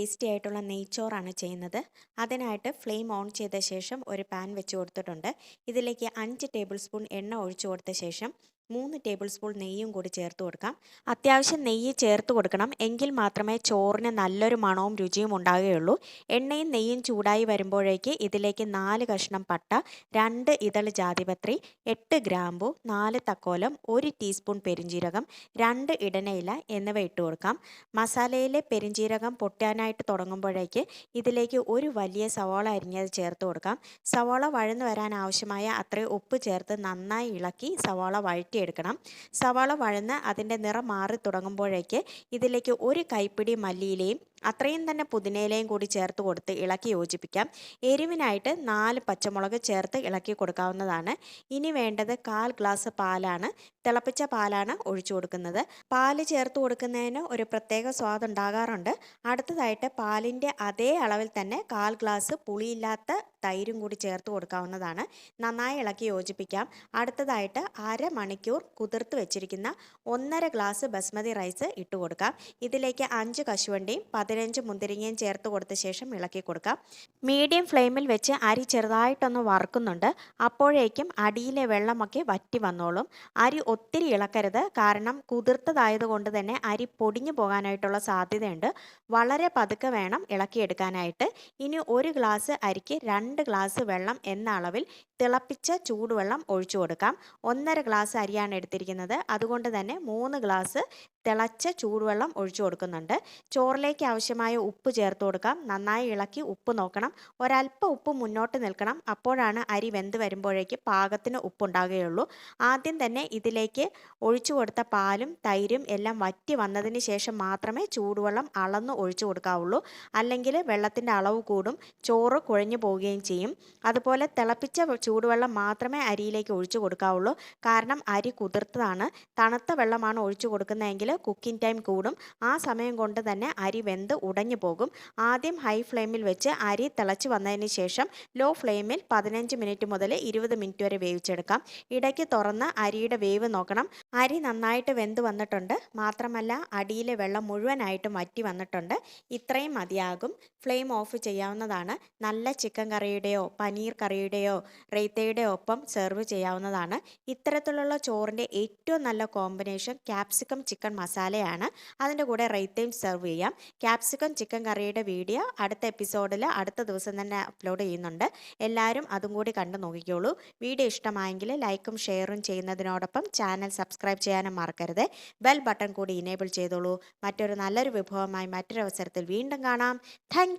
Tasty ആയിട്ടുള്ള നെയ്ച്ചോറാണ് ചെയ്യുന്നത്. അതിനായിട്ട് ഫ്ലെയിം ഓൺ ചെയ്ത ശേഷം ഒരു പാൻ വെച്ച് കൊടുത്തിട്ടുണ്ട്. ഇതിലേക്ക് 5 ടേബിൾ സ്പൂൺ എണ്ണ ഒഴിച്ചു കൊടുത്ത ശേഷം 3 ടേബിൾ സ്പൂൺ നെയ്യും കൂടി ചേർത്ത് കൊടുക്കാം. അത്യാവശ്യം നെയ്യ് ചേർത്ത് കൊടുക്കണം, എങ്കിൽ മാത്രമേ ചോറിന് നല്ലൊരു മണവും രുചിയും ഉണ്ടാകുകയുള്ളൂ. എണ്ണയും നെയ്യും ചൂടായി വരുമ്പോഴേക്ക് ഇതിലേക്ക് 4 കഷ്ണം പട്ട, 2 ഇതൾ ജാതിപത്രി, 8 ഗ്രാമ്പു, 4 തക്കോലം, 1 ടീസ്പൂൺ പെരിഞ്ജീരകം, 2 ഇടനയില എന്നിവ ഇട്ട് കൊടുക്കാം. മസാലയിലെ പെരിഞ്ജീരകം പൊട്ടാനായിട്ട് തുടങ്ങുമ്പോഴേക്ക് ഇതിലേക്ക് ഒരു വലിയ സവാള അരിഞ്ഞത് ചേർത്ത് കൊടുക്കാം. സവാള വഴന്നു വരാൻ ആവശ്യമായ അത്രയും ഉപ്പ് ചേർത്ത് നന്നായി ഇളക്കി സവാള വഴറ്റിയെടുക്കണം. സവാള വഴന്ന് അതിൻ്റെ നിറം മാറി തുടങ്ങുമ്പോഴേക്ക് ഇതിലേക്ക് ഒരു കൈപ്പിടി മല്ലിയിലയും അത്രയും തന്നെ പുതിനയിലയും കൂടി ചേർത്ത് കൊടുത്ത് ഇളക്കി യോജിപ്പിക്കാം. എരിവിനായിട്ട് 4 പച്ചമുളക് ചേർത്ത് ഇളക്കി കൊടുക്കാവുന്നതാണ്. ഇനി വേണ്ടത് 1/4 ഗ്ലാസ് പാലാണ്. തിളപ്പിച്ച പാലാണ് ഒഴിച്ചു കൊടുക്കുന്നത്. പാല് ചേർത്ത് കൊടുക്കുന്നതിന് ഒരു പ്രത്യേക സ്വാദ് ഉണ്ടാകാറുണ്ട്. അടുത്തതായിട്ട് പാലിൻ്റെ അതേ അളവിൽ തന്നെ 1/4 ഗ്ലാസ് പുളിയില്ലാത്ത തൈരും കൂടി ചേർത്ത് കൊടുക്കാവുന്നതാണ്. നന്നായി ഇളക്കി യോജിപ്പിക്കാം. അടുത്തതായിട്ട് അരമണിക്കൂർ കുതിർത്ത് വെച്ചിരിക്കുന്ന 1/2 ഗ്ലാസ് ബസ്മതി റൈസ് ഇട്ട് കൊടുക്കാം. ഇതിലേക്ക് 5 കശുവണ്ടിയും 15 മുന്തിരിങ്ങയും ചേർത്ത് കൊടുത്ത ശേഷം ഇളക്കി കൊടുക്കാം. മീഡിയം ഫ്ലെയിമിൽ വെച്ച് അരി ചെറുതായിട്ടൊന്ന് വറുക്കുന്നുണ്ട്. അപ്പോഴേക്കും അടിയിലെ വെള്ളമൊക്കെ വറ്റി വന്നോളും. അരി ഒത്തിരി ഇളക്കരുത്, കാരണം കുതിർത്തതായതുകൊണ്ട് തന്നെ അരി പൊടിഞ്ഞു പോകാനായിട്ടുള്ള സാധ്യതയുണ്ട്. വളരെ പതുക്കെ വേണം ഇളക്കിയെടുക്കാനായിട്ട്. ഇനി 1 ഗ്ലാസ് അരിക്ക് 2 ഗ്ലാസ് വെള്ളം എന്ന അളവിൽ തിളപ്പിച്ച ചൂടുവെള്ളം ഒഴിച്ചു കൊടുക്കാം. 1/2 ഗ്ലാസ് അരിയാണ് എടുത്തിരിക്കുന്നത്, അതുകൊണ്ട് തന്നെ 3 ഗ്ലാസ് തിളച്ച ചൂടുവെള്ളം ഒഴിച്ചു കൊടുക്കുന്നുണ്ട്. ചോറിലേക്ക് ആവശ്യമായ ഉപ്പ് ചേർത്ത് കൊടുക്കാം. നന്നായി ഇളക്കി ഉപ്പ് നോക്കണം. ഒരല്പം ഉപ്പ് മുന്നോട്ട് നിൽക്കണം, അപ്പോഴാണ് അരി വെന്ത് വരുമ്പോഴേക്ക് പാകത്തിന് ഉപ്പുണ്ടാകുകയുള്ളൂ. ആദ്യം തന്നെ ഇതിലേക്ക് ഒഴിച്ചു കൊടുത്ത പാലും തൈരും എല്ലാം വറ്റി വന്നതിന് ശേഷം മാത്രമേ ചൂടുവെള്ളം അളന്ന് ഒഴിച്ചു കൊടുക്കാവുള്ളൂ. അല്ലെങ്കിൽ വെള്ളത്തിൻ്റെ അളവ് കൂടും, ചോറ് കുഴഞ്ഞു പോവുകയും ചെയ്യും. അതുപോലെ തിളപ്പിച്ച ചൂടുവെള്ളം മാത്രമേ അരിയിലേക്ക് ഒഴിച്ചു കൊടുക്കാവുള്ളൂ, കാരണം അരി കുതിർത്തതാണ്. തണുത്ത വെള്ളമാണ് ഒഴിച്ചു കൊടുക്കുന്നതെങ്കിൽ കുക്കിംഗ് ടൈം കൂടും. ആ സമയം കൊണ്ട് തന്നെ അരി വെന്ത് ഉടഞ്ഞു പോകും. ആദ്യം ഹൈ ഫ്ലെയിമിൽ വെച്ച് അരി തിളച്ച് വന്നതിന് ശേഷം ലോ ഫ്ലെയിമിൽ 15 മിനിറ്റ് മുതൽ 20 മിനിറ്റ് വരെ വേവിച്ചെടുക്കാം. ഇടയ്ക്ക് തുറന്ന് അരിയുടെ വേവ് നോക്കണം. അരി നന്നായിട്ട് വെന്ത് വന്നിട്ടുണ്ട്, മാത്രമല്ല അടിയിലെ വെള്ളം മുഴുവനായിട്ടും വറ്റി വന്നിട്ടുണ്ട്. ഇത്രയും മതിയാകും. ഫ്ലെയിം ഓഫ് ചെയ്യാവുന്നതാണ്. നല്ല ചിക്കൻ കറിയുടെയോ പനീർ കറിയുടെയോ റെയ്ത്തയുടെയോ ഒപ്പം സെർവ് ചെയ്യാവുന്നതാണ്. ഇത്തരത്തിലുള്ള ചോറിൻ്റെ ഏറ്റവും നല്ല കോമ്പിനേഷൻ ക്യാപ്സിക്കം ചിക്കൻ മസാലയാണ്. അതിൻ്റെ കൂടെ റെയ്ത്തയും സെർവ് ചെയ്യാം. ക്യാപ്സിക്കം ചിക്കൻ കറിയുടെ വീഡിയോ അടുത്ത എപ്പിസോഡിൽ അടുത്ത ദിവസം തന്നെ അപ്ലോഡ് ചെയ്യുന്നുണ്ട്. എല്ലാവരും അതും കൂടി കണ്ടു നോക്കിക്കോളൂ. വീഡിയോ ഇഷ്ടമായെങ്കിൽ ലൈക്കും ഷെയറും ചെയ്യുന്നതിനോടൊപ്പം ചാനൽ സബ്സ്ക്രൈബ് ചെയ്യാനും മറക്കരുത്. ബെൽ ബട്ടൺ കൂടി ഇനേബിൾ ചെയ്തോളൂ. മറ്റൊരു നല്ലൊരു വിഭവമായി മറ്റൊരു അവസരത്തിൽ വീണ്ടും കാണാം. താങ്ക്